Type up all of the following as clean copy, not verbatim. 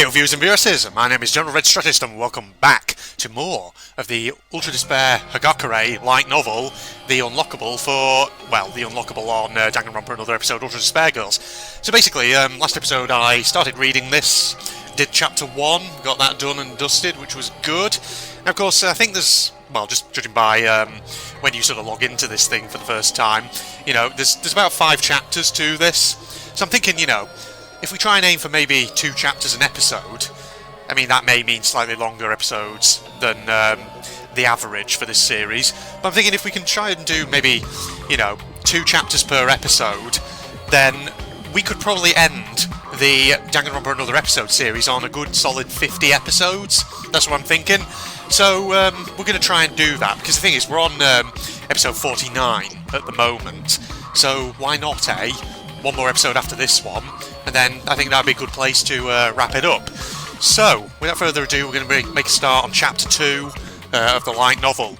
Hey, viewers and viewers, my name is General Red Strategist and welcome back to more of the Ultra Despair Hagakure light novel, The Unlockable The Unlockable on Danganronpa, another episode, Ultra Despair Girls. So basically, last episode I started reading this, did chapter 1, got that done and dusted, which was good. Now, of course, I think there's, well, just judging by when you sort of log into this thing for the first time, you know, there's about 5 chapters to this. So I'm thinking, you know, if we try and aim for maybe 2 chapters an episode, I mean, that may mean slightly longer episodes than the average for this series, but I'm thinking if we can try and do maybe, you know, 2 chapters per episode, then we could probably end the Danganronpa Another Episode series on a good solid 50 episodes. That's what I'm thinking. So we're going to try and do that, because the thing is, we're on episode 49 at the moment, so why not, eh? One more episode after this one, and then I think that'd be a good place to wrap it up. So, without further ado, we're going to make a start on chapter 2 of the light novel.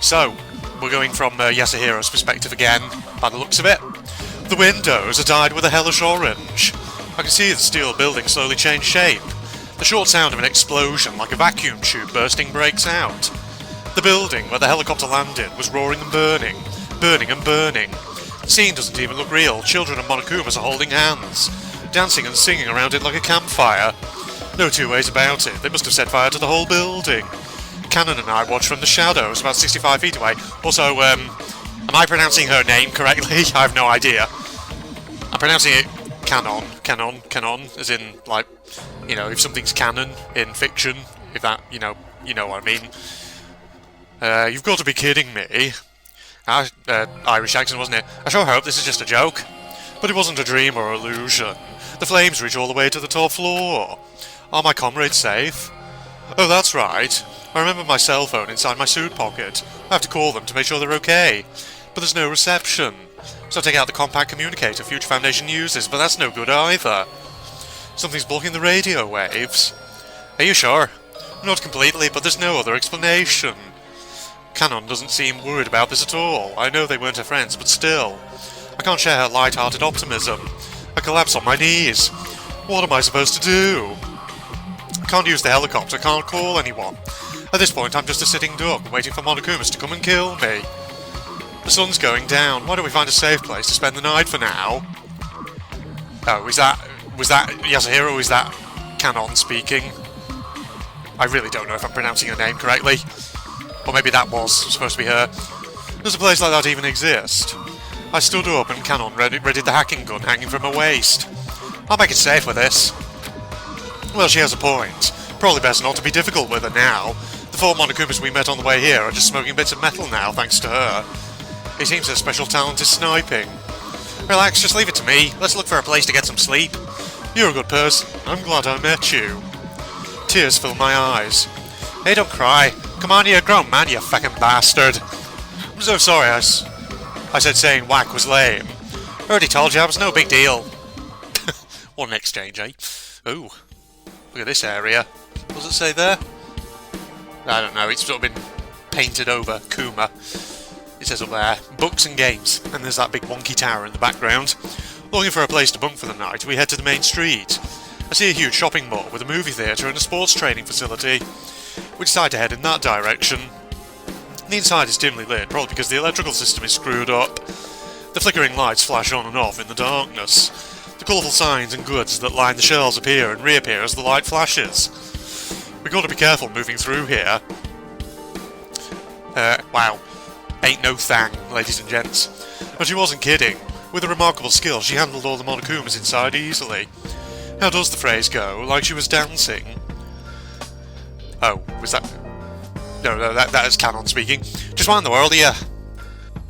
So, we're going from Yasuhiro's perspective again, by the looks of it. The windows are dyed with a hellish orange. I can see the steel building slowly change shape. The short sound of an explosion, like a vacuum tube bursting, breaks out. The building where the helicopter landed was roaring and burning, burning and burning. The scene doesn't even look real. Children and Monokumas are holding hands, dancing and singing around it like a campfire. No two ways about it, they must have set fire to the whole building. Cannon and I watched from the shadows, about 65 feet away. Also, am I pronouncing her name correctly? I have no idea. I'm pronouncing it canon, as in, like, you know, if something's canon in fiction, if that, you know what I mean. You've got to be kidding me. Irish accent, wasn't it? I sure hope this is just a joke. But it wasn't a dream or illusion. The flames reach all the way to the top floor. Are my comrades safe? Oh, that's right. I remember my cell phone inside my suit pocket. I have to call them to make sure they're okay. But there's no reception. So I take out the compact communicator Future Foundation uses, but that's no good either. Something's blocking the radio waves. Are you sure? Not completely, but there's no other explanation. Cannon doesn't seem worried about this at all. I know they weren't her friends, but still. I can't share her light-hearted optimism. I collapse on my knees. What am I supposed to do? I can't use the helicopter, can't call anyone. At this point, I'm just a sitting duck, waiting for Monokumas to come and kill me. The sun's going down. Why don't we find a safe place to spend the night for now? Oh, was that Yasuhiro, or is that Cannon speaking? I really don't know if I'm pronouncing her name correctly. Or maybe that was supposed to be her. Does a place like that even exist? I stood up and Cannon readied the hacking gun hanging from her waist. I'll make it safe with this. Well, she has a point. Probably best not to be difficult with her now. The 4 Monokumas we met on the way here are just smoking bits of metal now, thanks to her. It seems her special talent is sniping. Relax, just leave it to me. Let's look for a place to get some sleep. You're a good person. I'm glad I met you. Tears fill my eyes. Hey, don't cry. Come on, you're a grown man, you fucking bastard. I'm so sorry I said saying whack was lame. I already told you, it was no big deal. What an exchange, eh? Ooh. Look at this area. What does it say there? I don't know, it's sort of been painted over. Kuma. It says up there, books and games. And there's that big wonky tower in the background. Looking for a place to bunk for the night, we head to the main street. I see a huge shopping mall with a movie theatre and a sports training facility. We decide to head in that direction. The inside is dimly lit, probably because the electrical system is screwed up. The flickering lights flash on and off in the darkness. The colourful signs and goods that line the shelves appear and reappear as the light flashes. We've got to be careful moving through here. Wow. Ain't no thang, ladies and gents. But she wasn't kidding. With a remarkable skill, she handled all the Monokumas inside easily. How does the phrase go? Like she was dancing? Oh, was that... No, that is Cannon speaking. Just why in the world are you...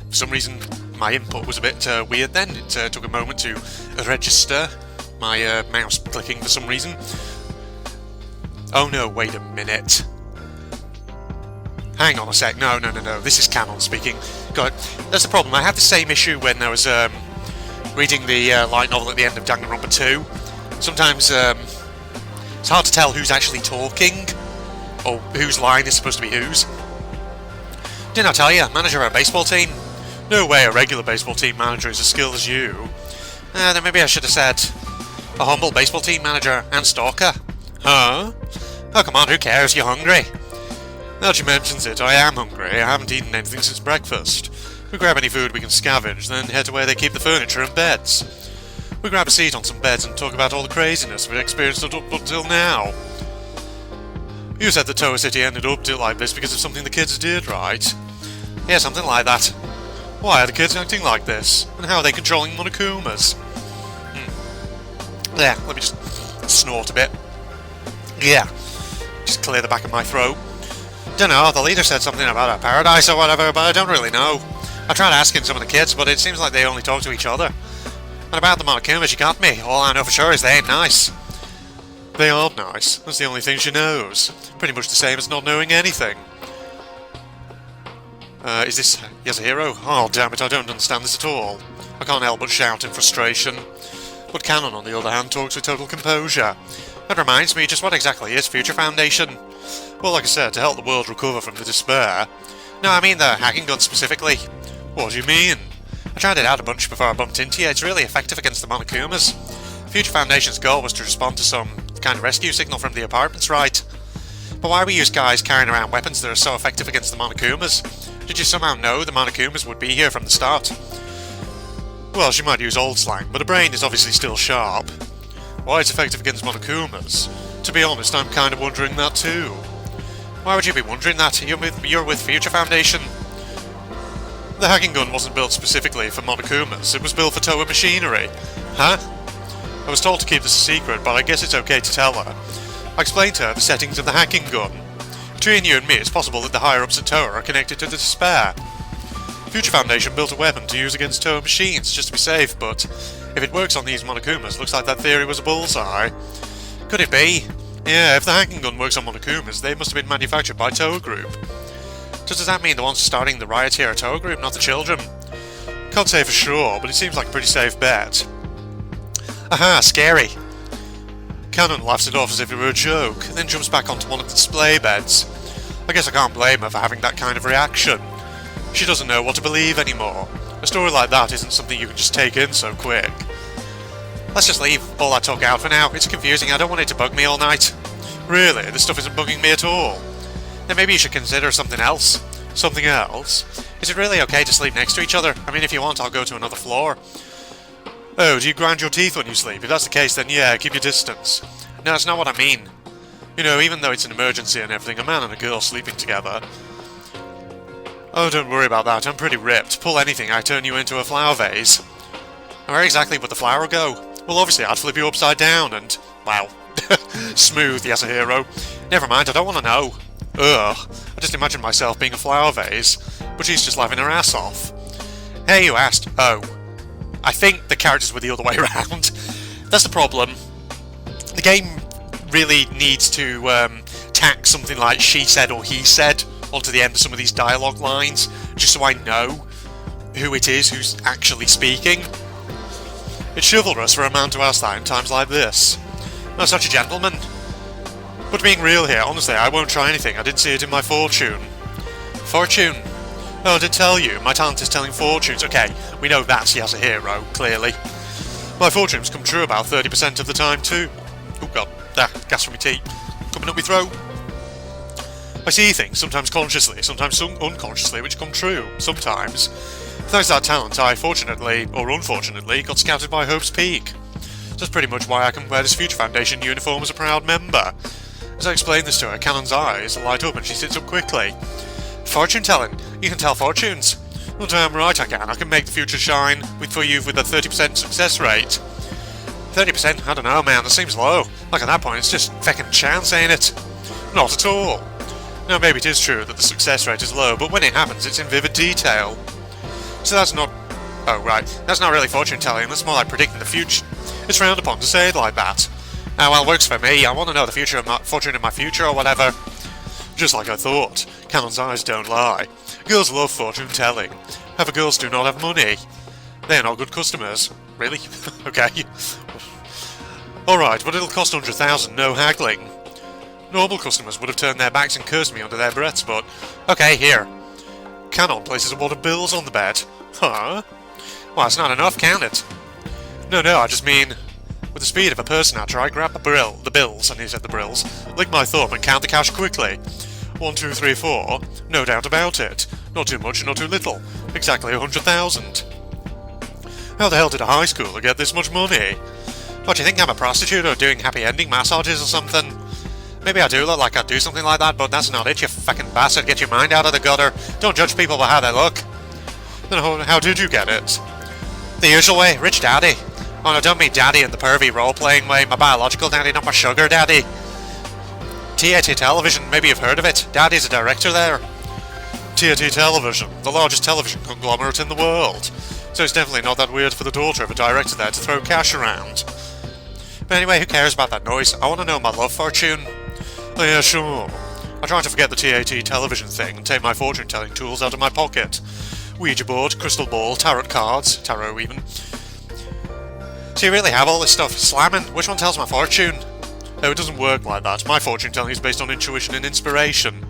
For some reason, my input was a bit weird then. It took a moment to register my mouse clicking for some reason. Oh no, wait a minute. Hang on a sec. No. This is Cannon speaking. God, that's the problem. I had the same issue when I was reading the light novel at the end of Danganronpa 2. Sometimes it's hard to tell who's actually talking, or whose line is supposed to be whose. Didn't I tell you, manager of a baseball team? No way a regular baseball team manager is as skilled as you. Then maybe I should have said a humble baseball team manager and stalker. Huh? Oh, come on, who cares? You're hungry. Now that she mentions it, I am hungry. I haven't eaten anything since breakfast. We grab any food we can scavenge, then head to where they keep the furniture and beds. We grab a seat on some beds and talk about all the craziness we've experienced up until now. You said that Toa City ended up like this because of something the kids did, right? Yeah, something like that. Why are the kids acting like this? And how are they controlling Monokumas? There, let me just snort a bit. Yeah, just clear the back of my throat. Dunno, the leader said something about a paradise or whatever, but I don't really know. I tried asking some of the kids, but it seems like they only talk to each other. And about the Monokumas, she got me. All I know for sure is they ain't nice. They aren't nice. That's the only thing she knows. Pretty much the same as not knowing anything. Is this Yasuhiro? Oh, damn it, I don't understand this at all. I can't help but shout in frustration. But Canon, on the other hand, talks with total composure. That reminds me, just what exactly is Future Foundation? Well, like I said, to help the world recover from the despair. No, I mean the hacking gun specifically. What do you mean? I tried it out a bunch before I bumped into you. It's really effective against the Monokumas. Future Foundation's goal was to respond to some kind of rescue signal from the apartments, right? But why were you guys carrying around weapons that are so effective against the Monokumas? Did you somehow know the Monokumas would be here from the start? Well, she might use old slang, but her brain is obviously still sharp. Why it's effective against Monokumas? To be honest, I'm kind of wondering that too. Why would you be wondering that? You're with Future Foundation. The hacking gun wasn't built specifically for Monokumas, it was built for Toa machinery. Huh? I was told to keep this a secret, but I guess it's okay to tell her. I explained to her the settings of the hacking gun. Between you and me, it's possible that the higher-ups at Toa are connected to the despair. Future Foundation built a weapon to use against Toa machines, just to be safe, but if it works on these Monokumas, looks like that theory was a bullseye. Could it be? Yeah, if the hacking gun works on Monokumas, they must have been manufactured by Toa Group. Does that mean the ones starting the riot here are Toa Group, not the children? Can't say for sure, but it seems like a pretty safe bet. Aha, scary! Canon laughs it off as if it were a joke, then jumps back onto one of the display beds. I guess I can't blame her for having that kind of reaction. She doesn't know what to believe anymore. A story like that isn't something you can just take in so quick. Let's just leave all that talk out for now. It's confusing. I don't want it to bug me all night. Really, this stuff isn't bugging me at all. Then maybe you should consider something else. Something else? Is it really okay to sleep next to each other? I mean, if you want, I'll go to another floor. Oh, do you grind your teeth when you sleep? If that's the case, then yeah, keep your distance. No, that's not what I mean. You know, even though it's an emergency and everything, a man and a girl sleeping together. Oh, don't worry about that. I'm pretty ripped. Pull anything, I turn you into a flower vase. Where exactly would the flower go? Well, obviously, I'd flip you upside down and... wow. Smooth, Yasuhiro. Never mind, I don't want to know. Ugh. I just imagine myself being a flower vase, but she's just laughing her ass off. Hey, you asked. Oh. I think the characters were the other way around. That's the problem. The game really needs to tack something like she said or he said onto the end of some of these dialogue lines, just so I know who it is who's actually speaking. It's chivalrous for a man to ask that in times like this. I'm such a gentleman. But being real here, honestly, I won't try anything. I didn't see it in my fortune. Fortune? Oh, I did tell you. My talent is telling fortunes. Okay, we know that's Yasuhiro, clearly. My fortunes come true about 30% of the time, too. Oh god, gas from my teeth. Coming up my throat. I see things, sometimes consciously, sometimes unconsciously, which come true. Sometimes. Thanks to that talent, I fortunately, or unfortunately, got scouted by Hope's Peak. That's pretty much why I can wear this Future Foundation uniform as a proud member. As I explain this to her, Canon's eyes light up and she sits up quickly. Fortune telling? You can tell fortunes? Well, damn right I can. I can make the future shine for you with a 30% success rate. 30%? I don't know, man. That seems low. Like at that point, it's just feckin' chance, ain't it? Not at all. Now, maybe it is true that the success rate is low, but when it happens, it's in vivid detail. So that's not... oh, right. That's not really fortune telling. That's more like predicting the future. It's frowned upon to say it like that. Ah, well, works for me. I want to know the future of fortune in my future or whatever. Just like I thought. Canon's eyes don't lie. Girls love fortune telling. However, girls do not have money. They're not good customers. Really? Okay. Alright, but it'll cost 100,000, no haggling. Normal customers would have turned their backs and cursed me under their breaths, but... okay, here. Canon places a wad of bills on the bed. Huh? Well, it's not enough, can it? No, I just mean... With the speed of a person-hatter, I grab the bills, and he said the brills, lick my thumb and count the cash quickly. 1, 2, 3, 4. No doubt about it. Not too much, not too little. Exactly 100,000. How the hell did a high schooler get this much money? What, do you think I'm a prostitute or doing happy ending massages or something? Maybe I do look like I'd do something like that, but that's not it, you fucking bastard. Get your mind out of the gutter. Don't judge people by how they look. Then how did you get it? The usual way, rich daddy. Oh no, don't mean daddy in the pervy role-playing way. My biological daddy, not my sugar daddy. TAT Television, maybe you've heard of it. Daddy's a director there. TAT Television, the largest television conglomerate in the world. So it's definitely not that weird for the daughter of a director there to throw cash around. But anyway, who cares about that noise? I want to know my love fortune. Oh yeah, sure. I try to forget the TAT Television thing and take my fortune-telling tools out of my pocket. Ouija board, crystal ball, tarot cards, tarot even. So you really have all this stuff? Slamming? Which one tells my fortune? Oh, it doesn't work like that. My fortune-telling is based on intuition and inspiration.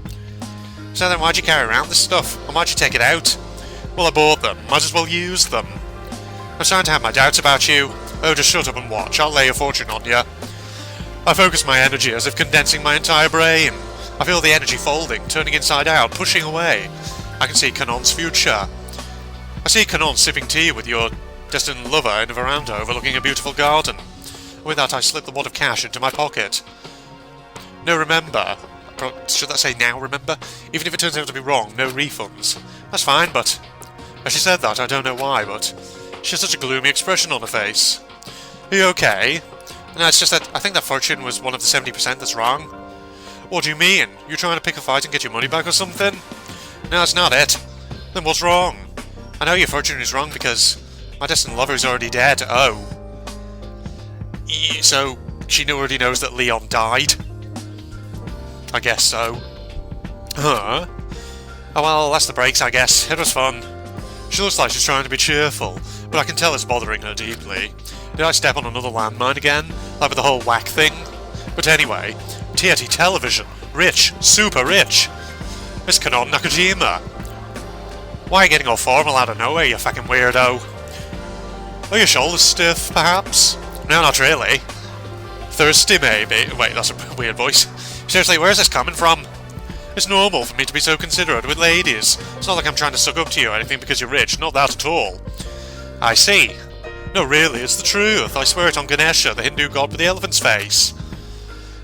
So then why'd you carry around this stuff? Or why'd you take it out? Well, I bought them. Might as well use them. I'm starting to have my doubts about you. Oh, just shut up and watch. I'll lay a fortune on you. I focus my energy as if condensing my entire brain. I feel the energy folding, turning inside out, pushing away. I can see Kanon's future. I see Kanon sipping tea with your destined lover in a veranda overlooking a beautiful garden. With that, I slip the wad of cash into my pocket. No, remember. Should that say now, remember? Even if it turns out to be wrong, no refunds. That's fine, but... As she said that, I don't know why, but... She has such a gloomy expression on her face. Are you okay? No, it's just that I think that fortune was one of the 70% that's wrong. What do you mean? You trying to pick a fight and get your money back or something? No, that's not it. Then what's wrong? I know your fortune is wrong because my destined lover is already dead. Oh. So, she already knows that Leon died? I guess so. Huh? Oh well, that's the breaks, I guess. It was fun. She looks like she's trying to be cheerful, but I can tell it's bothering her deeply. Did I step on another landmine again? Like with the whole whack thing? But anyway, TAT Television. Rich. Super rich. Miss Kanon Nakajima. Why are you getting all formal out of nowhere, you fucking weirdo? Are your shoulders stiff, perhaps? No, not really. Thirsty, maybe. Wait, that's a weird voice. Seriously, where's this coming from? It's normal for me to be so considerate with ladies. It's not like I'm trying to suck up to you or anything because you're rich. Not that at all. I see. No, really, it's the truth. I swear it on Ganesha, the Hindu god with the elephant's face.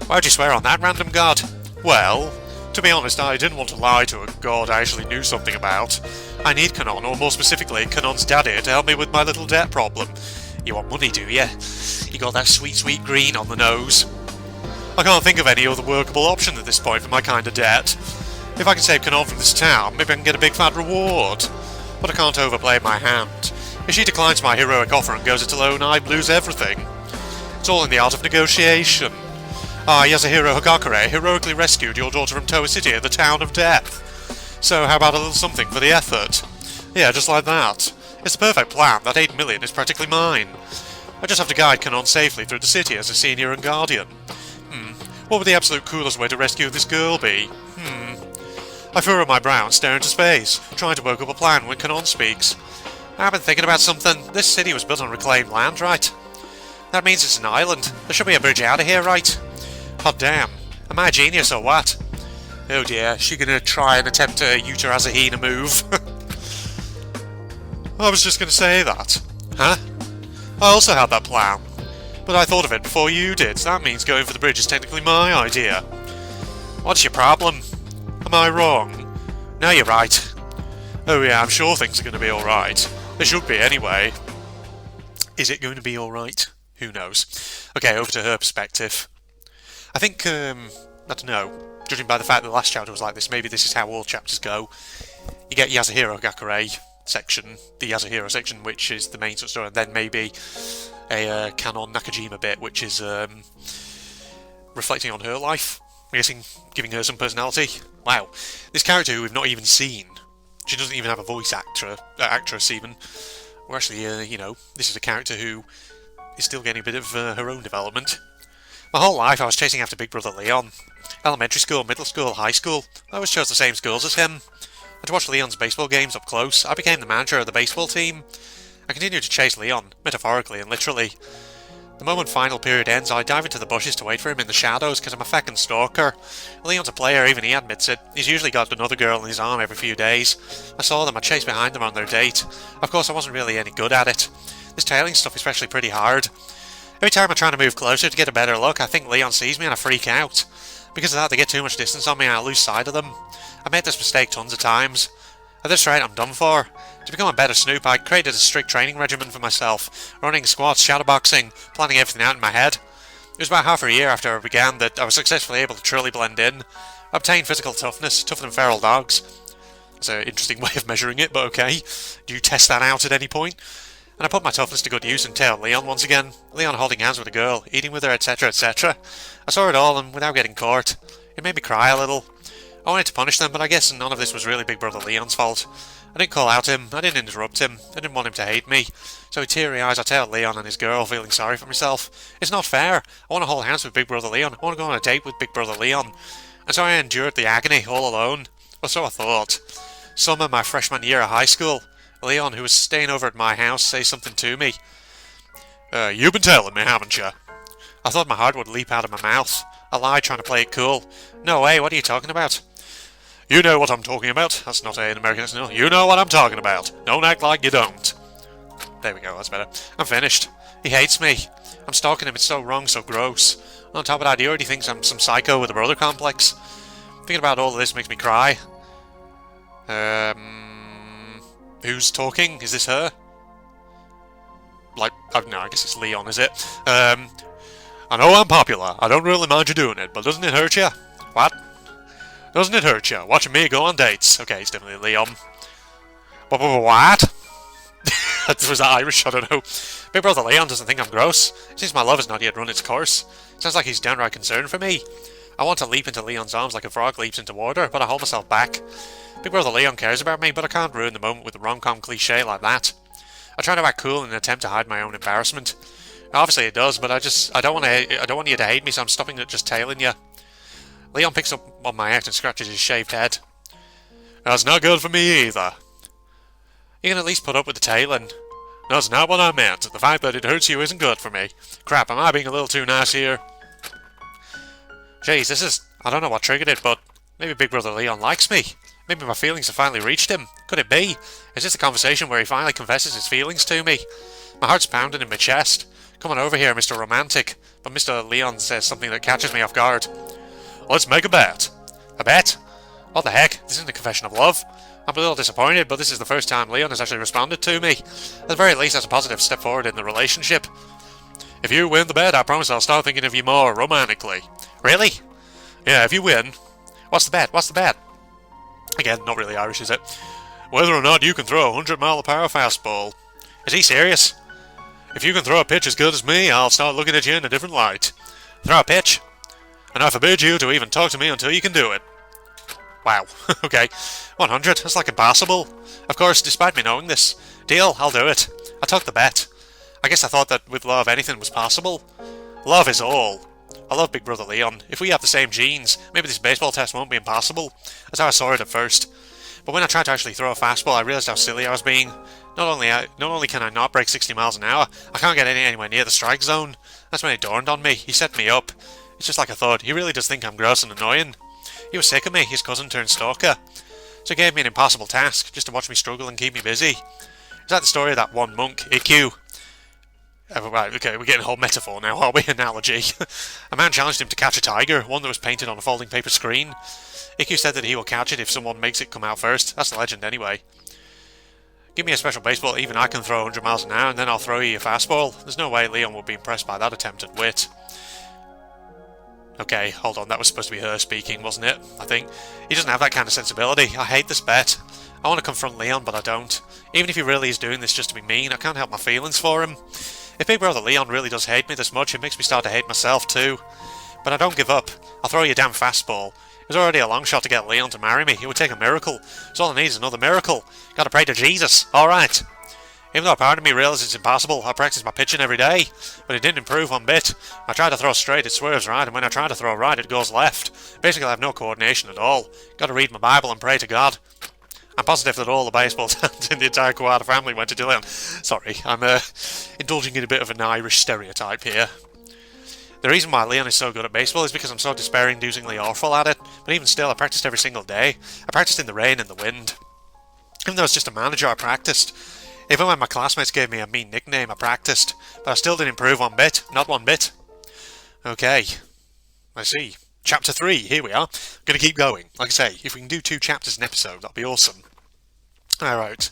Why'd you swear on that random god? Well, to be honest, I didn't want to lie to a god I actually knew something about. I need Kanon, or more specifically, Kanon's daddy, to help me with my little debt problem. You want money, do you? You got that sweet, sweet green on the nose. I can't think of any other workable option at this point for my kind of debt. If I can save Kanon from this town, maybe I can get a big fat reward. But I can't overplay my hand. If she declines my heroic offer and goes it alone, I lose everything. It's all in the art of negotiation. I, Yasuhiro Hagakure, heroically rescued your daughter from Toa City, the town of death. So how about a little something for the effort? Yeah, just like that. It's the perfect plan. That 8 million is practically mine. I just have to guide Kanon safely through the city as a senior and guardian. What would the absolute coolest way to rescue this girl be? I furrow my brow and stare into space, trying to work up a plan when Kanon speaks. I've been thinking about something. This city was built on reclaimed land, right? That means it's an island. There should be a bridge out of here, right? Hot damn. Am I a genius or what? Oh dear, she gonna try and attempt a Yuta Asahina move. I was just gonna say that. Huh? I also had that plan. But I thought of it before you did, so that means going for the bridge is technically my idea. What's your problem? Am I wrong? No, you're right. Oh yeah, I'm sure things are going to be alright. They should be anyway. Is it going to be alright? Who knows. Okay, over to her perspective. I think, I don't know, judging by the fact that the last chapter was like this, maybe this is how all chapters go. You get Yasuhiro Hagakure section, the Yasuhiro section, which is the main sort of story, and then maybe a Kanon Nakajima bit, which is reflecting on her life. I'm guessing giving her some personality. Wow, this character who we've not even seen. She doesn't even have a voice actress even. Or actually, you know, this is a character who is still getting a bit of her own development. My whole life I was chasing after Big Brother Leon. Elementary school, middle school, high school. I always chose the same schools as him. And to watch Leon's baseball games up close, I became the manager of the baseball team. I continued to chase Leon, metaphorically and literally. The moment final period ends, I dive into the bushes to wait for him in the shadows because I'm a feckin' stalker. Leon's a player, even he admits it. He's usually got another girl in his arm every few days. I saw them, I chased behind them on their date. Of course, I wasn't really any good at it. This tailing stuff is especially pretty hard. Every time I'm trying to move closer to get a better look, I think Leon sees me and I freak out. Because of that, they get too much distance on me and I lose sight of them. I made this mistake tons of times. At this rate, I'm done for. To become a better snoop, I created a strict training regimen for myself, running squats, shadowboxing, planning everything out in my head. It was about half a year after I began that I was successfully able to truly blend in. I obtained physical toughness, tougher than feral dogs. That's an interesting way of measuring it, but okay. Do you test that out at any point? And I put my toughness to good use and tailed Leon once again. Leon holding hands with a girl, eating with her, etc, etc. I saw it all, and without getting caught. It made me cry a little. I wanted to punish them, but I guess none of this was really Big Brother Leon's fault. I didn't call out him, I didn't interrupt him, I didn't want him to hate me. So with teary eyes I tailed Leon and his girl, feeling sorry for myself. It's not fair. I want to hold hands with Big Brother Leon. I want to go on a date with Big Brother Leon. And so I endured the agony all alone. Or so I thought. Summer, my freshman year of high school. Leon, who was staying over at my house, says something to me. You've been telling me, haven't you? I thought my heart would leap out of my mouth. I lied, trying to play it cool. No way, what are you talking about? You know what I'm talking about. That's not an American accent. You know what I'm talking about. Don't act like you don't. There we go, that's better. I'm finished. He hates me. I'm stalking him, it's so wrong, so gross. On top of that, he already thinks I'm some psycho with a brother complex. Thinking about all of this makes me cry. Who's talking? Is this her? Like, no, I guess it's Leon, is it? I know I'm popular. I don't really mind you doing it, but doesn't it hurt you? What? Doesn't it hurt you? Watching me go on dates. Okay, it's definitely Leon. What? Was that Irish? I don't know. Big Brother Leon doesn't think I'm gross. Since my love has not yet run its course. Sounds like he's downright concerned for me. I want to leap into Leon's arms like a frog leaps into water, but I hold myself back. Big Brother Leon cares about me, but I can't ruin the moment with a rom-com cliche like that. I try to act cool in an attempt to hide my own embarrassment. Obviously it does, but I don't want you to hate me, so I'm stopping at just tailing you. Leon picks up on my act and scratches his shaved head. That's not good for me either. You can at least put up with the tailing. That's not what I meant. The fact that it hurts you isn't good for me. Crap, am I being a little too nice here? Jeez, I don't know what triggered it, but maybe Big Brother Leon likes me. Maybe my feelings have finally reached him. Could it be? Is this the conversation where he finally confesses his feelings to me? My heart's pounding in my chest. Come on over here, Mr. Romantic. But Mr. Leon says something that catches me off guard. Let's make a bet. A bet? What the heck? This isn't a confession of love. I'm a little disappointed, but this is the first time Leon has actually responded to me. At the very least, that's a positive step forward in the relationship. If you win the bet, I promise I'll start thinking of you more romantically. Really? Yeah, if you win. What's the bet? What's the bet? Again, not really Irish, is it? Whether or not you can throw a 100-mile-per-hour fastball. Is he serious? If you can throw a pitch as good as me, I'll start looking at you in a different light. Throw a pitch? And I forbid you to even talk to me until you can do it. Wow, okay. 100, that's like impossible. Of course, despite me knowing this. Deal, I'll do it. I took the bet. I guess I thought that with love anything was possible. Love is all. I love Big Brother Leon. If we have the same genes, maybe this baseball test won't be impossible. That's how I saw it at first. But when I tried to actually throw a fastball, I realised how silly I was being. Not only can I not break 60 miles an hour, I can't get anywhere near the strike zone. That's when it dawned on me. He set me up. It's just like I thought. He really does think I'm gross and annoying. He was sick of me, his cousin turned stalker. So he gave me an impossible task, just to watch me struggle and keep me busy. It's like the story of that one monk, IQ. Right, okay, we're getting a whole metaphor now, are we? Analogy. A man challenged him to catch a tiger, one that was painted on a folding paper screen. IQ said that he will catch it if someone makes it come out first. That's the legend anyway. Give me a special baseball, even I can throw 100 miles an hour, and then I'll throw you a fastball. There's no way Leon would be impressed by that attempt at wit. Okay, hold on, that was supposed to be her speaking, wasn't it? I think. He doesn't have that kind of sensibility. I hate this bet. I want to confront Leon, but I don't. Even if he really is doing this just to be mean, I can't help my feelings for him. If Big Brother Leon really does hate me this much, it makes me start to hate myself too. But I don't give up. I'll throw you a damn fastball. It was already a long shot to get Leon to marry me. It would take a miracle. So all I need is another miracle. Gotta pray to Jesus. Alright. Even though part of me realizes it's impossible, I practice my pitching every day. But it didn't improve one bit. I try to throw straight, it swerves right, and when I try to throw right, it goes left. Basically, I have no coordination at all. Gotta read my Bible and pray to God. I'm positive that all the baseball talent in the entire Kawada family went to Dillon. Sorry, I'm indulging in a bit of an Irish stereotype here. The reason why Leon is so good at baseball is because I'm so despairingly awful at it, but even still, I practiced every single day. I practiced in the rain and the wind. Even though I was just a manager, I practiced. Even when my classmates gave me a mean nickname, I practiced. But I still didn't improve one bit. Not one bit. Okay. I see. Chapter 3, here we are. I'm going to keep going. Like I say, if we can do 2 chapters an episode, that'll be awesome. Alright.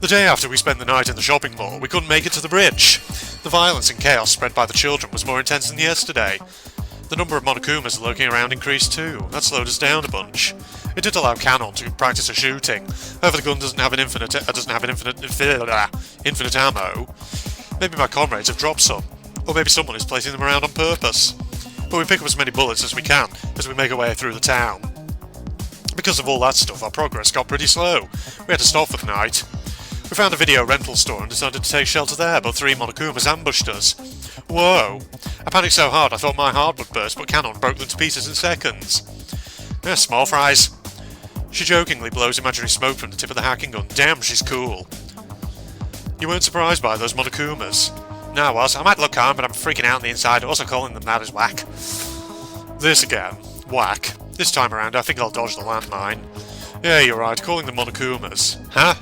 The day after we spent the night in the shopping mall, we couldn't make it to the bridge. The violence and chaos spread by the children was more intense than yesterday. The number of Monokumas lurking around increased too. That slowed us down a bunch. It did allow Cannon to practice a shooting. However, the gun doesn't have infinite ammo. Maybe my comrades have dropped some, or maybe someone is placing them around on purpose. But we pick up as many bullets as we can as we make our way through the town. Because of all that stuff, our progress got pretty slow. We had to stop for the night. We found a video rental store and decided to take shelter there, but 3 Monokumas ambushed us. Whoa! I panicked so hard I thought my heart would burst, but Cannon broke them to pieces in seconds. Small fries. She jokingly blows imaginary smoke from the tip of the hacking gun. Damn, she's cool. You weren't surprised by those Monokumas? No, I was. I might look calm, but I'm freaking out on the inside. Also calling them that is whack. This again. Whack. This time around, I think I'll dodge the landmine. Yeah, you're right. Calling them Monokumas. Huh?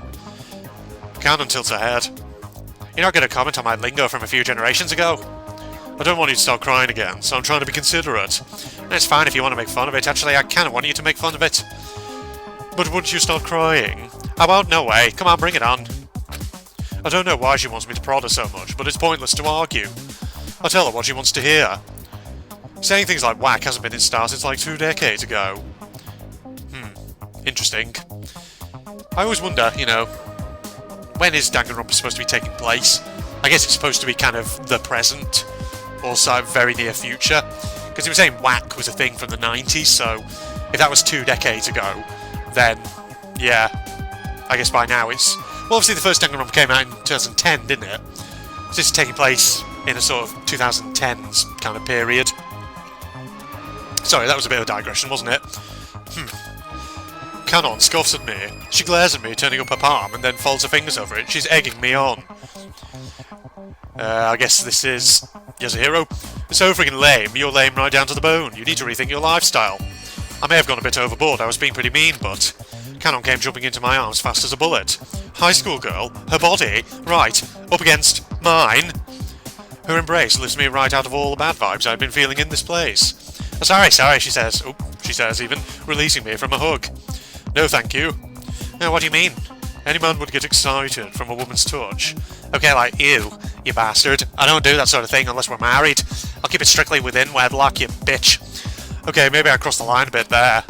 Cannon tilts her head. You're not going to comment on my lingo from a few generations ago? I don't want you to start crying again, so I'm trying to be considerate. And it's fine if you want to make fun of it. Actually, I kind of want you to make fun of it. But wouldn't you start crying? I won't, no way. Come on, bring it on. I don't know why she wants me to prod her so much, but it's pointless to argue. I'll tell her what she wants to hear. Saying things like whack hasn't been in style since like 2 decades ago. Interesting. I always wonder, you know, when is Danganronpa supposed to be taking place? I guess it's supposed to be kind of the present, also very near future. Because he was saying whack was a thing from the 90s, so if that was 2 decades ago, then, yeah, I guess by now it's... Well, obviously the first Danganronpa came out in 2010, didn't it? So this is taking place in a sort of 2010s kind of period. Sorry, that was a bit of a digression, wasn't it? Cannon scoffs at me. She glares at me, turning up her palm, and then folds her fingers over it. She's egging me on. I guess this is... Yasuhiro? It's so freaking lame. You're lame right down to the bone. You need to rethink your lifestyle. I may have gone a bit overboard. I was being pretty mean, but... Cannon came jumping into my arms fast as a bullet. High school girl? Her body? Right. Up against mine? Her embrace lifts me right out of all the bad vibes I've been feeling in this place. Sorry, she says. Oh, she says even, releasing me from a hug. No, thank you. What do you mean? Any man would get excited from a woman's touch. Okay, like, you bastard. I don't do that sort of thing unless we're married. I'll keep it strictly within wedlock, you bitch. Okay, maybe I crossed the line a bit there.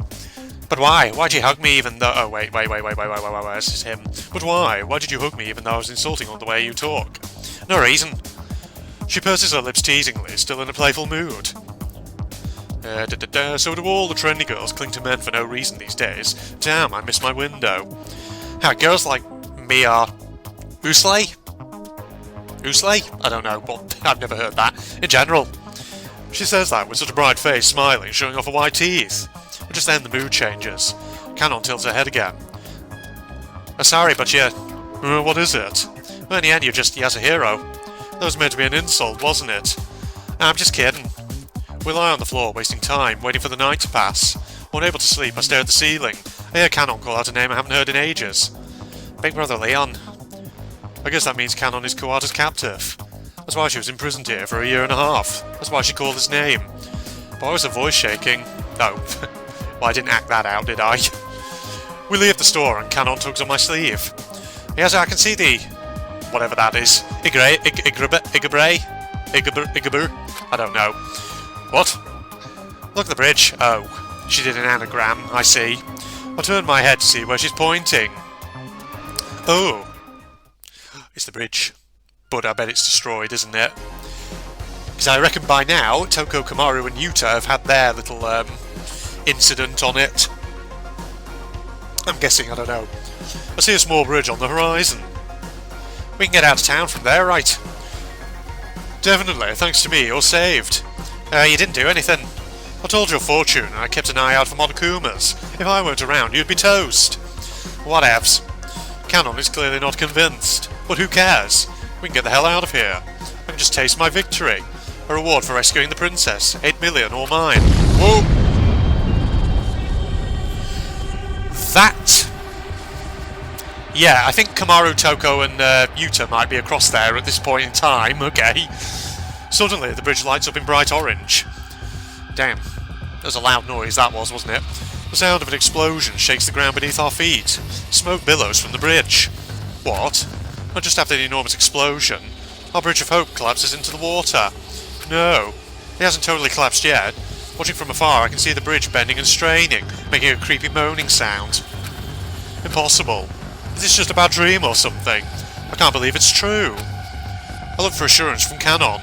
But why? Why'd you hug me even though... Oh, wait, this is him. But why? Why did you hug me even though I was insulting on the way you talk? No reason. She purses her lips teasingly, still in a playful mood. So do all the trendy girls cling to men for no reason these days? Damn, I missed my window. Girls like me are... Usley? I don't know, but I've never heard that. In general. She says that with such a bright face, smiling, showing off her white teeth. But just then the mood changes. Cannon tilts her head again. Sorry, but you... what is it? Well, in the end, you're just Yasuhiro. That was meant to be an insult, wasn't it? I'm just kidding. We lie on the floor, wasting time, waiting for the night to pass. Unable to sleep, I stare at the ceiling. I hear Cannon call out a name I haven't heard in ages. Big Brother Leon. I guess that means Cannon is Kawada's captive. That's why she was imprisoned here for a year and a half. That's why she called his name. Why was her voice shaking? Oh, well, I didn't act that out, did I? We leave the store and Cannon tugs on my sleeve. Yes, I can see the... whatever that is. Igabur? I don't know. What? Look at the bridge. Oh, she did an anagram, I see. I turned my head to see where she's pointing. Oh. It's the bridge. But I bet it's destroyed, isn't it? Because I reckon by now, Toko, Kamaru and Yuta have had their little, incident on it. I'm guessing, I don't know. I see a small bridge on the horizon. We can get out of town from there, right? Definitely, thanks to me, you're saved. You didn't do anything. I told your fortune, and I kept an eye out for Monokumas. If I weren't around, you'd be toast. Whatevs. Cannon is clearly not convinced, but who cares? We can get the hell out of here. I can just taste my victory. A reward for rescuing the princess. 8 million, all mine. Whoa! That... Yeah, I think Kamaru, Toko and Yuta might be across there at this point in time, okay. Suddenly, the bridge lights up in bright orange. Damn. That was a loud noise, that was, wasn't it? The sound of an explosion shakes the ground beneath our feet. Smoke billows from the bridge. What? Not just after the enormous explosion. Our Bridge of Hope collapses into the water. No. It hasn't totally collapsed yet. Watching from afar, I can see the bridge bending and straining, making a creepy moaning sound. Impossible. Is this just a bad dream or something? I can't believe it's true. I look for assurance from Cannon.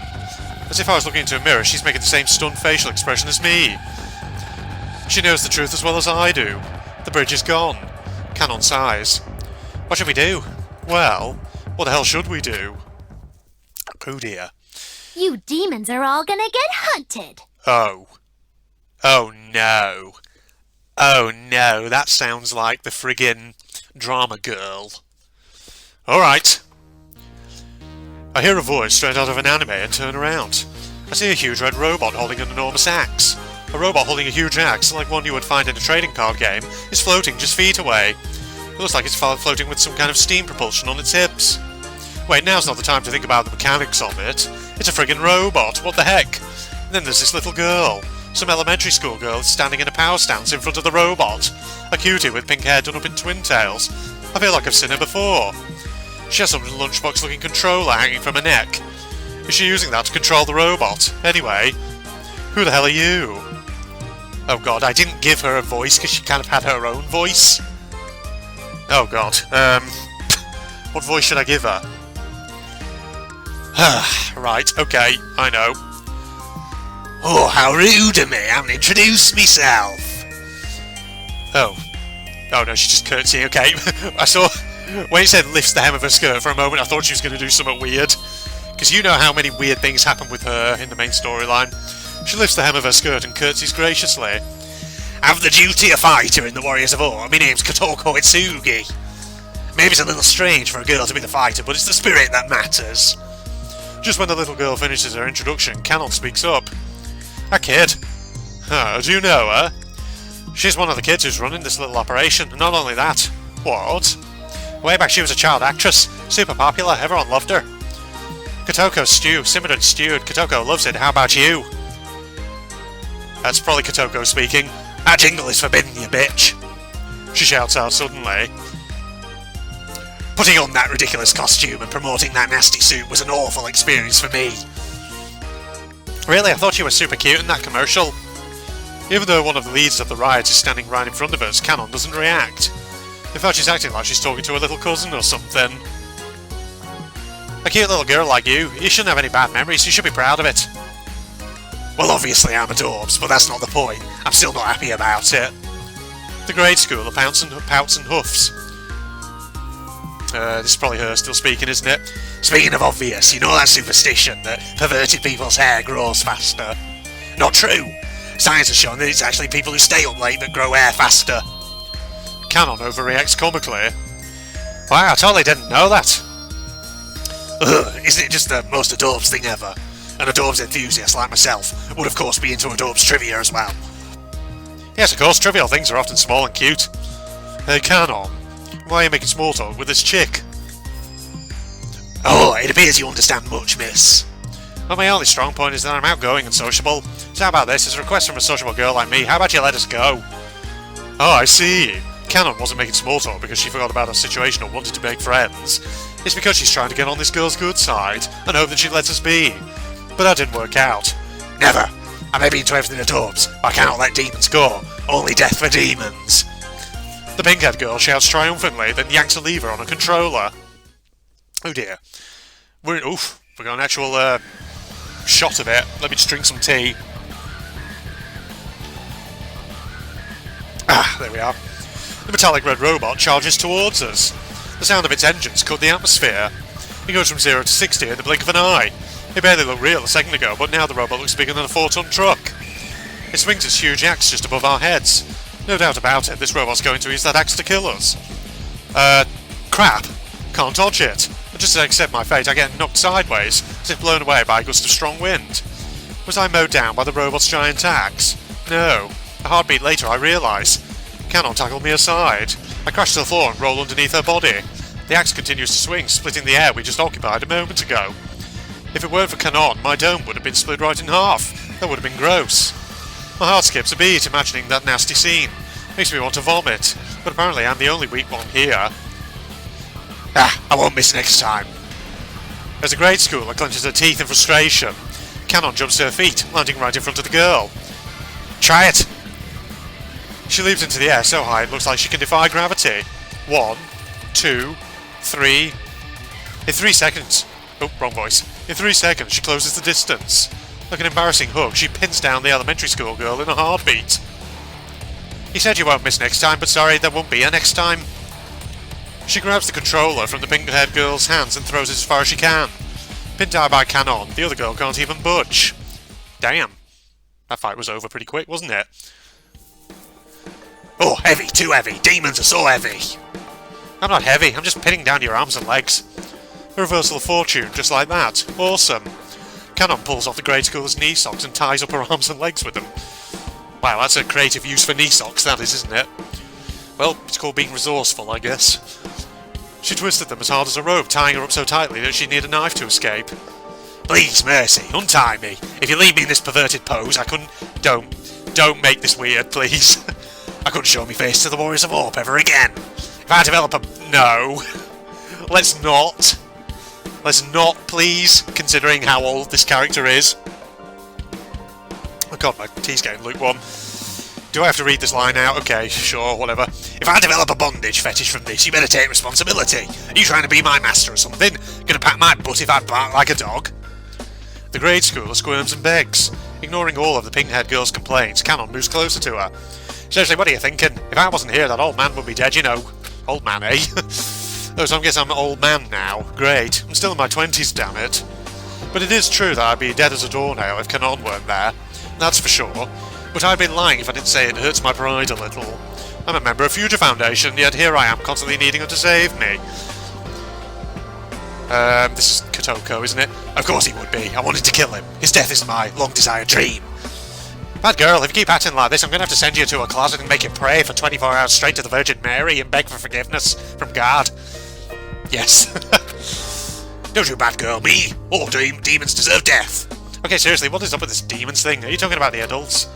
As if I was looking into a mirror, she's making the same stunned facial expression as me. She knows the truth as well as I do. The bridge is gone. Cannon sighs. What should we do? Well, what the hell should we do? Oh dear. You demons are all gonna get hunted. Oh. Oh no. Oh no, that sounds like the friggin' drama girl. Alright. I hear a voice straight out of an anime and turn around. I see a huge red robot holding an enormous axe. A robot holding a huge axe, like one you would find in a trading card game, is floating just feet away. It looks like it's floating with some kind of steam propulsion on its hips. Wait, now's not the time to think about the mechanics of it. It's a friggin' robot, what the heck? And then there's this little girl. Some elementary school girl is standing in a power stance in front of the robot. A cutie with pink hair done up in twin tails. I feel like I've seen her before. She has some lunchbox-looking controller hanging from her neck. Is she using that to control the robot? Anyway, who the hell are you? Oh god, I didn't give her a voice because she kind of had her own voice. Oh god, what voice should I give her? Right, okay, I know. Oh, how rude of me, I haven't introduced myself. Oh no, she just curtsied, okay. I saw, when it said lifts the hem of her skirt for a moment, I thought she was going to do something weird. Because you know how many weird things happen with her in the main storyline. She lifts the hem of her skirt and curtsies graciously. Have the duty of fighter in the Warriors of Ore. My name's Kotoko Itsugi. Maybe it's a little strange for a girl to be the fighter, but it's the spirit that matters. Just when the little girl finishes her introduction, Cannon speaks up. A kid? Do you know her? She's one of the kids who's running this little operation, and not only that. What? Way back she was a child actress. Super popular, everyone loved her. Kotoko's stew, simmered and stewed. Kotoko loves it, how about you? That's probably Kotoko speaking. That jingle is forbidden, you bitch. She shouts out suddenly. Putting on that ridiculous costume and promoting that nasty suit was an awful experience for me. Really? I thought you were super cute in that commercial. Even though one of the leads of the riot is standing right in front of us, Cannon doesn't react. In fact, she's acting like she's talking to her little cousin or something. A cute little girl like you shouldn't have any bad memories, you should be proud of it. Well, obviously I'm adorbs, but that's not the point. I'm still not happy about it. The grade school of pouts and huffs. This is probably her still speaking, isn't it? Speaking of obvious, you know that superstition that perverted people's hair grows faster? Not true. Science has shown that it's actually people who stay up late that grow hair faster. Cannon overreacts comically. Wow, I totally didn't know that. Isn't it just the most adorbs thing ever? An adorbs enthusiast like myself would of course be into adorbs trivia as well. Yes, of course, trivial things are often small and cute. Hey, Cannon, why are you making small talk with this chick? Oh, it appears you understand much, miss. Well, my only strong point is that I'm outgoing and sociable. So how about this? It's a request from a sociable girl like me. How about you let us go? Oh, I see. Cannon wasn't making small talk because she forgot about her situation or wanted to make friends. It's because she's trying to get on this girl's good side and hope that she lets us be. But that didn't work out. Never. I may be into everything adorbs, but I cannot let demons go. Only death for demons. The pink-haired girl shouts triumphantly, then yanks a lever on a controller. Oh dear. We got an actual shot of it. Let me just drink some tea. Ah, there we are. The metallic red robot charges towards us. The sound of its engines cut the atmosphere. It goes from 0 to 60 in the blink of an eye. It barely looked real a second ago, but now the robot looks bigger than a 4-ton truck. It swings its huge axe just above our heads. No doubt about it, this robot's going to use that axe to kill us. Crap. Can't dodge it. And just to accept my fate, I get knocked sideways, as if blown away by a gust of strong wind. Was I mowed down by the robot's giant axe? No. A heartbeat later, I realise. Kanon tackled me aside. I crash to the floor and roll underneath her body. The axe continues to swing, splitting the air we just occupied a moment ago. If it weren't for Kanon, my dome would have been split right in half. That would have been gross. My heart skips a beat imagining that nasty scene. Makes me want to vomit, but apparently I'm the only weak one here. I won't miss next time. As a grade schooler clenches her teeth in frustration, Kanon jumps to her feet, landing right in front of the girl. Try it! She leaps into the air so high it looks like she can defy gravity. 1, 2, 3... In 3 seconds... Oh, wrong voice. In 3 seconds she closes the distance. Like an embarrassing hug, she pins down the elementary school girl in a heartbeat. You said you won't miss next time, but sorry, there won't be a next time. She grabs the controller from the pink-haired girl's hands and throws it as far as she can. Pinned down by Kanon, the other girl can't even budge. Damn. That fight was over pretty quick, wasn't it? Oh, heavy, too heavy. Demons are so heavy. I'm not heavy, I'm just pinning down your arms and legs. A reversal of fortune, just like that. Awesome. Kanon pulls off the grade school's knee socks and ties up her arms and legs with them. Wow, that's a creative use for knee socks, that is, isn't it? Well, it's called being resourceful, I guess. She twisted them as hard as a rope, tying her up so tightly that she'd need a knife to escape. Please, Mercy, untie me. If you leave me in this perverted pose, I couldn't... Don't make this weird, please. I couldn't show me face to the Warriors of Orp ever again. If I develop a... No. Let's not. Let's not, please, considering how old this character is. Oh god, my tea's getting lukewarm. Do I have to read this line out? Okay, sure, whatever. If I develop a bondage fetish from this, you better take responsibility. Are you trying to be my master or something? Gonna pat my butt if I bark like a dog? The grade schooler squirms and begs. Ignoring all of the pink-haired girl's complaints, Kanon moves closer to her. Seriously, what are you thinking? If I wasn't here, that old man would be dead, you know. Old man, eh? Oh, so I guess I'm an old man now. Great. I'm still in my 20s, damn it. But it is true that I'd be dead as a doornail if Kanon weren't there. That's for sure. But I'd be lying if I didn't say it hurts my pride a little. I'm a member of Future Foundation, yet here I am constantly needing her to save me. This is Kotoko, isn't it? Of course he would be. I wanted to kill him. His death is my long-desired dream. Bad girl, if you keep acting like this, I'm going to have to send you to a closet and make you pray for 24 hours straight to the Virgin Mary and beg for forgiveness from God. Yes. Don't you, bad girl, me. All demons deserve death. Okay, seriously, what is up with this demons thing? Are you talking about the adults?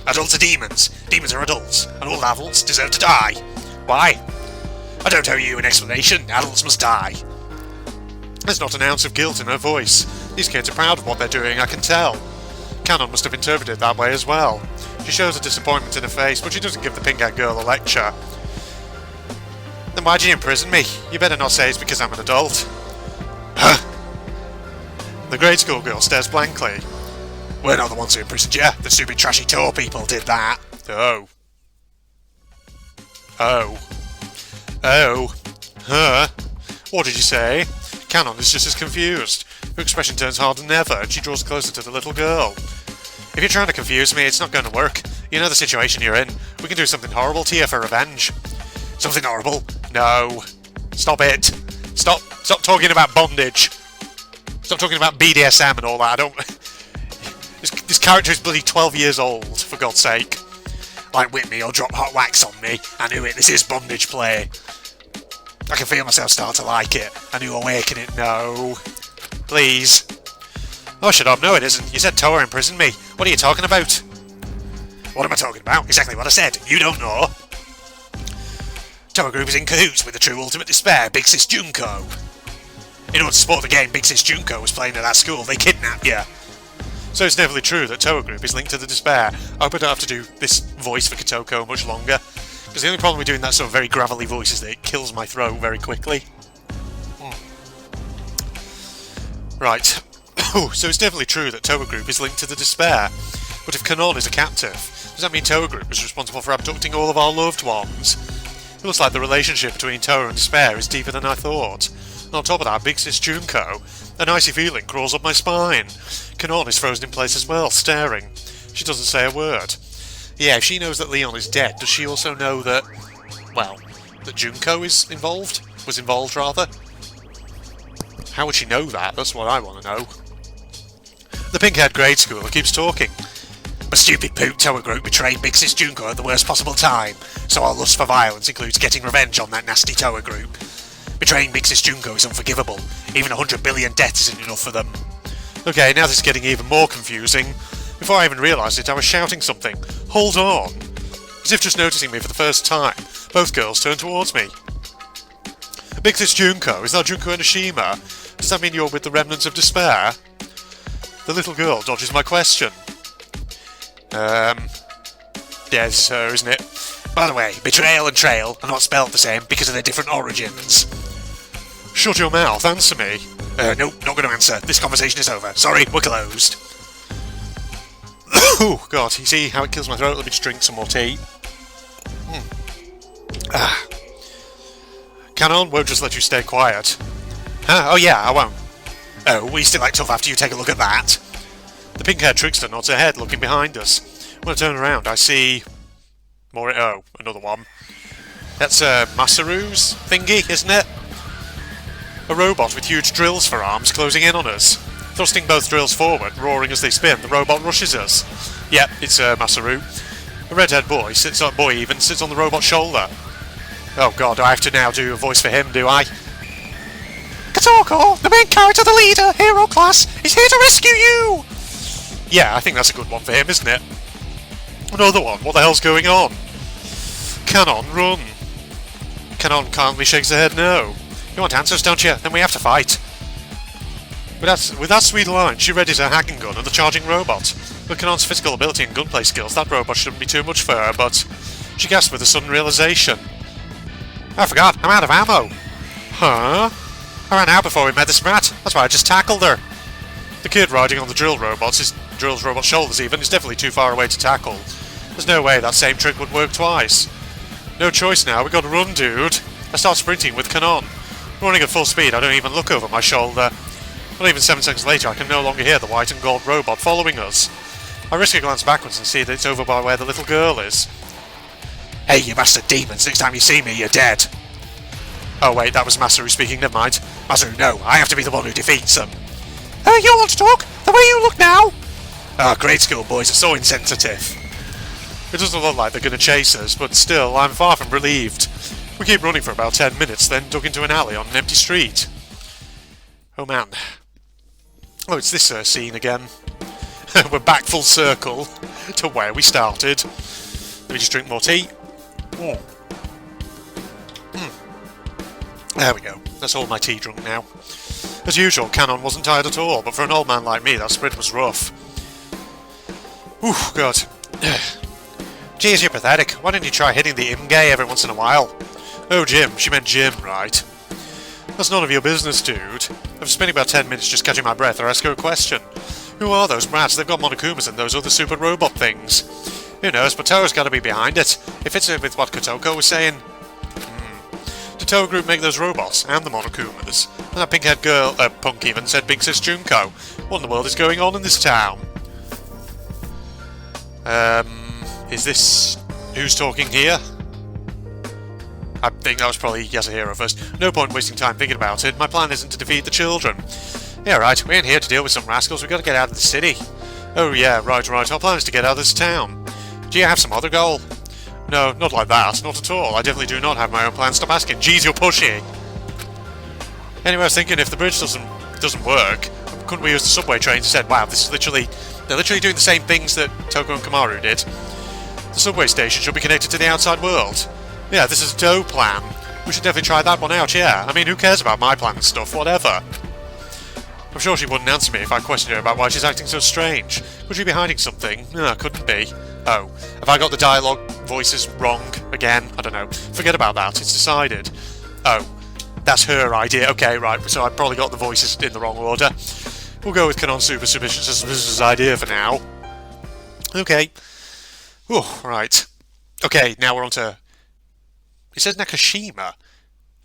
Adults are demons. Demons are adults. And all adults deserve to die. Why? I don't owe you an explanation. Adults must die. There's not an ounce of guilt in her voice. These kids are proud of what they're doing, I can tell. Kanon must have interpreted it that way as well. She shows a disappointment in her face, but she doesn't give the pink-haired girl a lecture. Then why'd you imprison me? You better not say it's because I'm an adult. Huh? The grade school girl stares blankly. We're not the ones who imprisoned you. The stupid trashy Tor people did that. Oh. Oh. Oh. Huh? What did you say? Kanon is just as confused. Her expression turns harder than ever, and she draws closer to the little girl. If you're trying to confuse me, it's not going to work. You know the situation you're in. We can do something horrible to you for revenge. Something horrible? No. Stop it. Stop talking about bondage. Stop talking about BDSM and all that. I don't... This character is bloody 12 years old, for God's sake. Like Whitney or drop hot wax on me. I knew it. This is bondage play. I can feel myself start to like it. I knew awaken it. No. Please. Oh, shut up. No, it isn't. You said Toa imprisoned me. What are you talking about? What am I talking about? Exactly what I said. You don't know. Toa Group is in cahoots with the true ultimate despair, Big Sis Junko. In order to support the game Big Sis Junko was playing at that school, they kidnapped you. So it's definitely true that Toa Group is linked to the despair. I hope I don't have to do this voice for Kotoko much longer. Because the only problem with doing that sort of very gravelly voice is that it kills my throat very quickly. Right. So it's definitely true that Toa Group is linked to the despair. But if Kanon is a captive, does that mean Toa Group is responsible for abducting all of our loved ones? It looks like the relationship between Toa and despair is deeper than I thought. And on top of that, Big Sis Junko, an icy feeling crawls up my spine. Kanon is frozen in place as well, staring. She doesn't say a word. Yeah, if she knows that Leon is dead, does she also know that... Well, that Junko is involved? Was involved, rather? How would she know that? That's what I want to know. The pink-haired grade schooler keeps talking. A stupid poop Toa group betrayed Big Sis Junko at the worst possible time, so our lust for violence includes getting revenge on that nasty Toa group. Betraying Big Sis Junko is unforgivable. Even 100 billion debt isn't enough for them. Okay, now this is getting even more confusing. Before I even realised it, I was shouting something. Hold on! As if just noticing me for the first time, both girls turned towards me. Big Sis Junko, is that Junko Enoshima? Does that mean you're with the remnants of despair? The little girl dodges my question. Yeah, this is her, isn't it? By the way, betrayal and trail are not spelled the same because of their different origins. Shut your mouth, answer me. No, not going to answer. This conversation is over. Sorry, we're closed. Oh, God, you see how it kills my throat? Let me just drink some more tea. Canon won't just let you stay quiet. Huh? Oh yeah, I won't. Oh, we still act tough after you take a look at that. The pink-haired trickster nods her head, looking behind us. When I turn around, I see... another one. That's Masaru's thingy, isn't it? A robot with huge drills for arms closing in on us. Thrusting both drills forward, roaring as they spin, the robot rushes us. Yep, it's Masaru. A red-haired boy sits on the robot's shoulder. Oh god, I have to now do a voice for him, do I? Kotoko, the main character, the leader, hero class, is here to rescue you! Yeah, I think that's a good one for him, isn't it? Another one, what the hell's going on? Canon, run! Canon calmly shakes her head no. You want answers, don't you? Then we have to fight. With that sweet line, she readies her hacking gun and the charging robot. With Canon's physical ability and gunplay skills, that robot shouldn't be too much for her, but... She gasps with a sudden realisation. I forgot, I'm out of ammo! Huh? I ran out before we met this brat, that's why I just tackled her. The kid riding on the drill robot's shoulders even, is definitely too far away to tackle. There's no way that same trick would work twice. No choice now, we gotta run, dude. I start sprinting with Canon. Running at full speed, I don't even look over my shoulder. Not even 7 seconds later, I can no longer hear the white and gold robot following us. I risk a glance backwards and see that it's over by where the little girl is. Hey, you bastard demons, next time you see me, you're dead. Oh wait, that was Masaru speaking, never mind. Masaru, no, I have to be the one who defeats them. You want to talk? The way you look now? Grade school boys are so insensitive. It doesn't look like they're going to chase us, but still, I'm far from relieved. We keep running for about 10 minutes, then dug into an alley on an empty street. Oh man. Oh, it's this scene again. We're back full circle to where we started. Let me just drink more tea. There we go. That's all my tea drunk now. As usual, Canon wasn't tired at all, but for an old man like me, that sprint was rough. Ooh, God. Geez, you're pathetic. Why don't you try hitting the Imgay every once in a while? Oh, Jim. She meant Jim, right? That's none of your business, dude. I'm spending about 10 minutes just catching my breath or ask her a question. Who are those brats? They've got Monokumas and those other super robot things. Who knows, but Toa's gotta be behind it. It fits in with what Kotoko was saying. Did Toa Group make those robots and the Monokumas? And that pink-haired girl, punk even, said Big Sis Junko. What in the world is going on in this town? Is this... Who's talking here? I think that was probably Yasuhiro first. No point wasting time thinking about it. My plan isn't to defeat the children. Yeah, right. We ain't here to deal with some rascals. We've got to get out of the city. Oh, yeah, right. Our plan is to get out of this town. Do you have some other goal? No, not like that. Not at all. I definitely do not have my own plan. Stop asking. Jeez, you're pushy. Anyway, I was thinking if the bridge doesn't work, couldn't we use the subway train instead? Wow, this is literally... They're literally doing the same things that Toko and Kamaru did. The subway station should be connected to the outside world. Yeah, this is a dough plan. We should definitely try that one out, yeah. I mean, who cares about my plan and stuff, whatever. I'm sure she wouldn't answer me if I questioned her about why she's acting so strange. Could she be hiding something? No, couldn't be. Oh, have I got the dialogue voices wrong again? I don't know. Forget about that, it's decided. Oh, that's her idea. Okay, right, so I probably got the voices in the wrong order. We'll go with Canon's super suspicious idea for now. Okay. Oh, right. Okay, now we're on to... It says Nakashima.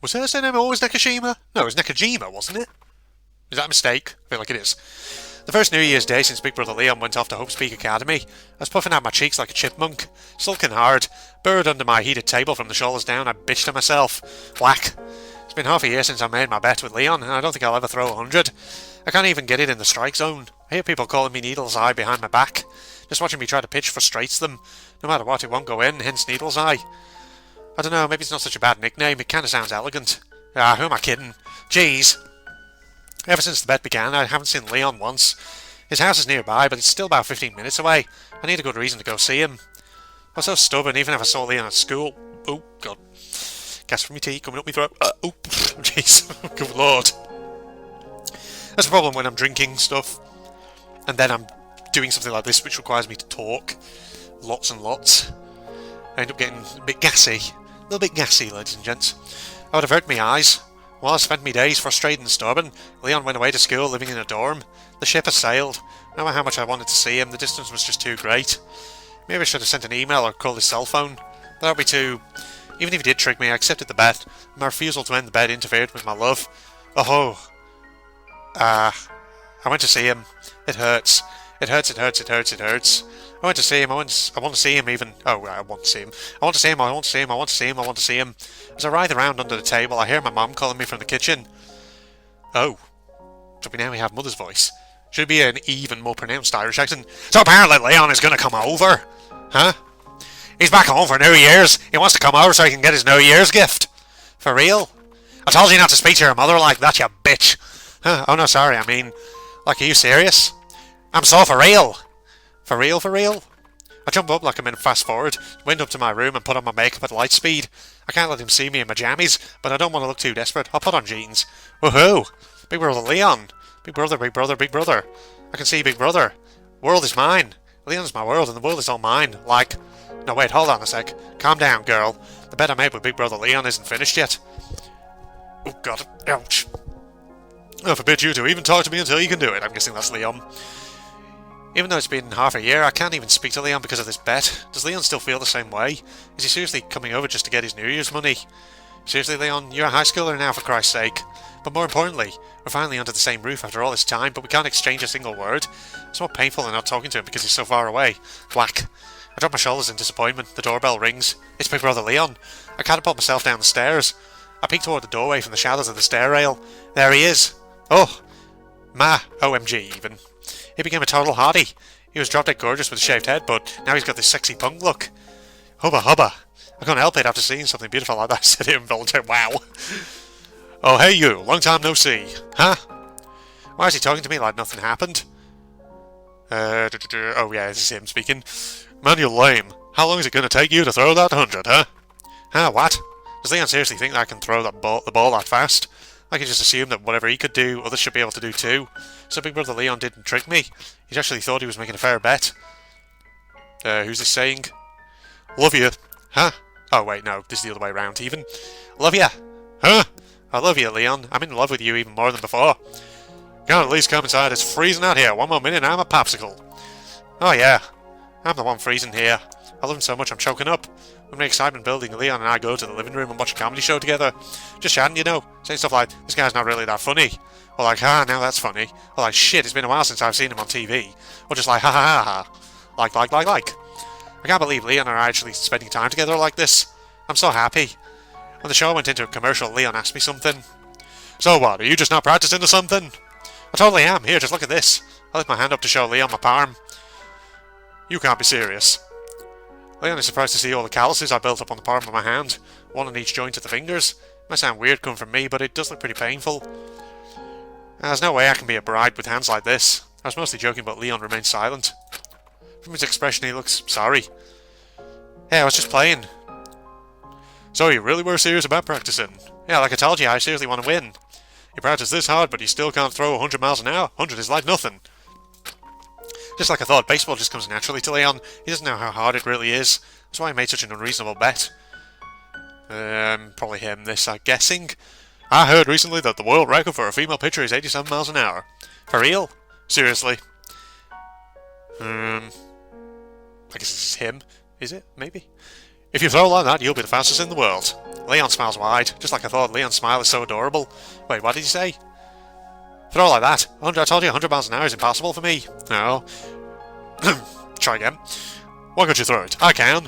Was her name always Nakashima? No, it was Nakajima, wasn't it? Is that a mistake? I feel like it is. The first New Year's Day since Big Brother Leon went off to Hope's Peak Academy, I was puffing out my cheeks like a chipmunk, sulking hard, buried under my heated table from the shoulders down. I bitched to myself. Whack. It's been half a year since I made my bet with Leon, and I don't think I'll ever throw 100. I can't even get it in the strike zone. I hear people calling me Needle's Eye behind my back. Just watching me try to pitch frustrates them. No matter what, it won't go in, hence Needle's Eye. I don't know, maybe it's not such a bad nickname. It kinda sounds elegant. Ah, who am I kidding? Jeez. Ever since the bet began, I haven't seen Leon once. His house is nearby, but it's still about 15 minutes away. I need a good reason to go see him. I was so stubborn, even if I saw Leon at school. Oh, God. Gas from my tea coming up my throat. Oh, jeez. Good lord. That's a problem when I'm drinking stuff, and then I'm doing something like this, which requires me to talk. Lots and lots. I end up getting a bit gassy. A little bit gassy, ladies and gents. I would avert my eyes. While I spent my days frustrated and stubborn, Leon went away to school living in a dorm. The ship has sailed. No matter how much I wanted to see him, the distance was just too great. Maybe I should have sent an email or called his cell phone. That would be too... Even if he did trick me, I accepted the bet. My refusal to end the bet interfered with my love. Oh. I went to see him. It hurts. It hurts, it hurts, it hurts, it hurts. I went to see him. I want to see him even. Oh, I want to see him. I want to see him. I want to see him. I want to see him. I want to see him. As I writhe around under the table, I hear my mum calling me from the kitchen. Oh. So now we have Mother's voice. Should be an even more pronounced Irish accent. So apparently Leon is going to come over. Huh? He's back home for New Year's. He wants to come over so he can get his New Year's gift. For real? I told you not to speak to your mother like that, you bitch. Huh? Oh no, sorry. I mean, like, are you serious? I'm so for real. For real, for real? I jump up like I'm in fast forward, went up to my room and put on my makeup at light speed. I can't let him see me in my jammies, but I don't want to look too desperate. I'll put on jeans. Woohoo! Big Brother Leon. Big Brother, Big Brother, Big Brother. I can see Big Brother. World is mine. Leon's my world and the world is all mine. Like... No, wait, hold on a sec. Calm down, girl. The bet I made with Big Brother Leon isn't finished yet. Oh, God. Ouch. I forbid you to even talk to me until you can do it. I'm guessing that's Leon. Even though it's been half a year, I can't even speak to Leon because of this bet. Does Leon still feel the same way? Is he seriously coming over just to get his New Year's money? Seriously, Leon, you're a high schooler now, for Christ's sake. But more importantly, we're finally under the same roof after all this time, but we can't exchange a single word. It's more painful than not talking to him because he's so far away. Whack. I drop my shoulders in disappointment. The doorbell rings. It's Big Brother Leon. I catapult myself down the stairs. I peek toward the doorway from the shadows of the stair rail. There he is. Oh. Ma. OMG, even. He became a total hottie. He was drop-dead gorgeous with a shaved head, but now he's got this sexy punk look. Hubba hubba. I couldn't help it after seeing something beautiful like that. I said it involuntarily. Wow. Oh, hey you. Long time no see. Huh? Why is he talking to me like nothing happened? Oh yeah, this is him speaking. Man, you're lame. How long is it going to take you to throw that 100, huh? Huh, what? Does Leon seriously think that I can throw the ball that fast? I can just assume that whatever he could do, others should be able to do too. So Big Brother Leon didn't trick me. He actually thought he was making a fair bet. Who's this saying? Love you. Huh? Oh wait, no, this is the other way around even. Love ya. Huh? I love you, Leon. I'm in love with you even more than before. Can't at least come inside, it's freezing out here. One more minute and I'm a popsicle. Oh yeah. I'm the one freezing here. I love him so much I'm choking up. When my excitement building, Leon and I go to the living room and watch a comedy show together. Just chatting, you know. Saying stuff like, this guy's not really that funny. Or like, now that's funny. Or like, shit, it's been a while since I've seen him on TV. Or just like, ha ha ha ha. Like. I can't believe Leon and I are actually spending time together like this. I'm so happy. When the show went into a commercial, Leon asked me something. So what, are you just not practicing or something? I totally am. Here, just look at this. I lift my hand up to show Leon my palm. You can't be serious. Leon is surprised to see all the calluses I built up on the palm of my hand, one on each joint of the fingers. Might sound weird coming from me, but it does look pretty painful. There's no way I can be a bride with hands like this. I was mostly joking, but Leon remained silent. From his expression, he looks sorry. Hey, I was just playing. So you really were serious about practicing? Yeah, like I told you, I seriously want to win. You practice this hard, but you still can't throw 100 miles an hour. 100 is like nothing. Just like I thought, baseball just comes naturally to Leon. He doesn't know how hard it really is. That's why he made such an unreasonable bet. Probably him, this, I'm guessing. I heard recently that the world record for a female pitcher is 87 miles an hour. For real? Seriously? I guess it's him. Is it? Maybe? If you throw like that, you'll be the fastest in the world. Leon smiles wide. Just like I thought, Leon's smile is so adorable. Wait, what did he say? Throw like that. 100, I told you 100 miles an hour is impossible for me. No. Try again. Why can't you throw it? I can.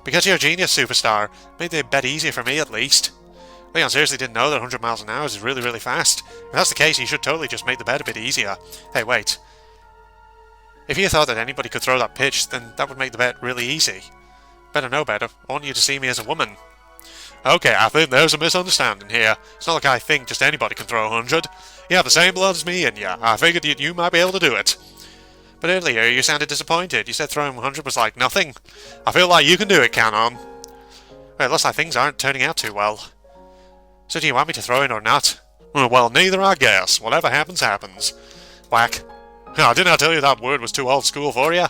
Because you're a genius, superstar. Made the bet easier for me, at least. Leon seriously didn't know that 100 miles an hour is really, really fast. If that's the case, he should totally just make the bet a bit easier. Hey, wait. If you thought that anybody could throw that pitch, then that would make the bet really easy. Better know better. I want you to see me as a woman. Okay, I think there's a misunderstanding here. It's not like I think just anybody can throw 100. You have the same blood as me, and yeah, I figured you might be able to do it. But earlier, you sounded disappointed. You said throwing 100 was like nothing. I feel like you can do it, Canon. Well, it looks like things aren't turning out too well. So do you want me to throw in or not? Well, neither, I guess. Whatever happens, happens. Whack. Oh, didn't I tell you that word was too old school for you?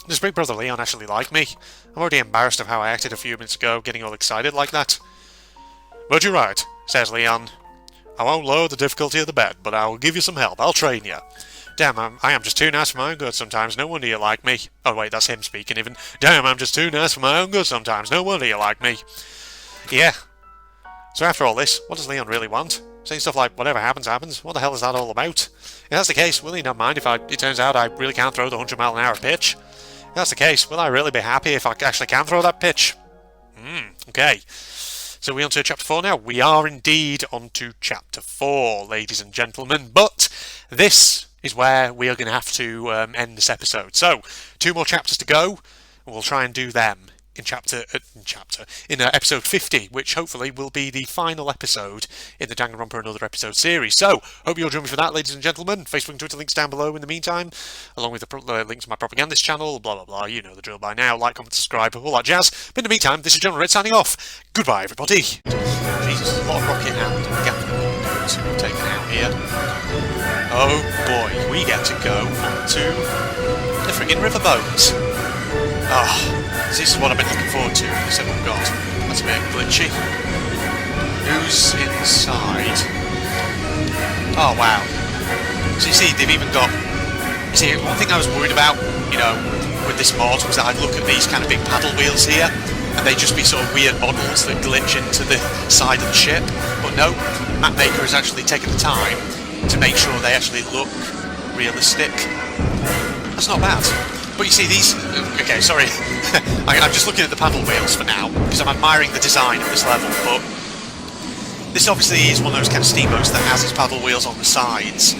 Does Big Brother Leon actually like me? I'm already embarrassed of how I acted a few minutes ago, getting all excited like that. But you're right, says Leon. I won't lower the difficulty of the bet, but I will give you some help. I'll train you. Damn, I am just too nice for my own good sometimes. No wonder you like me. Oh, wait, that's him speaking even. Damn, I'm just too nice for my own good sometimes. No wonder you like me. Yeah. So after all this, what does Leon really want? Saying stuff like, whatever happens, happens. What the hell is that all about? If that's the case, will he not mind if it turns out I really can't throw the 100-mile-an-hour pitch? If that's the case, will I really be happy if I actually can throw that pitch? Okay. So we're on to Chapter 4 now. We are indeed on to Chapter 4, ladies and gentlemen. But this is where we are going to have to end this episode. So, 2 more chapters to go, and we'll try and do them in episode 50, which hopefully will be the final episode in the Danganronpa Another Episode series. So, hope you'll join me for that, ladies and gentlemen. Facebook and Twitter links down below in the meantime, along with the links to my propagandist channel, blah blah blah, you know the drill by now. Like, comment, subscribe, all that jazz. But in the meantime, this is General Red signing off. Goodbye, everybody. Jesus, a lot of rocket and gaffing to be taken out here. Oh boy, we get to go onto the friggin' riverboat. This is what I've been looking forward to. I said, oh god, that's a bit glitchy. Who's inside? Oh wow. So you see, they've even got... You see, one thing I was worried about, you know, with this mod was that I'd look at these kind of big paddle wheels here, and they'd just be sort of weird models that glitch into the side of the ship. But no, Mapmaker has actually taken the time to make sure they actually look realistic. That's not bad. But you see, these... Okay, sorry. I'm just looking at the paddle wheels for now, because I'm admiring the design of this level, but... This obviously is one of those kind of steamboats that has its paddle wheels on the sides,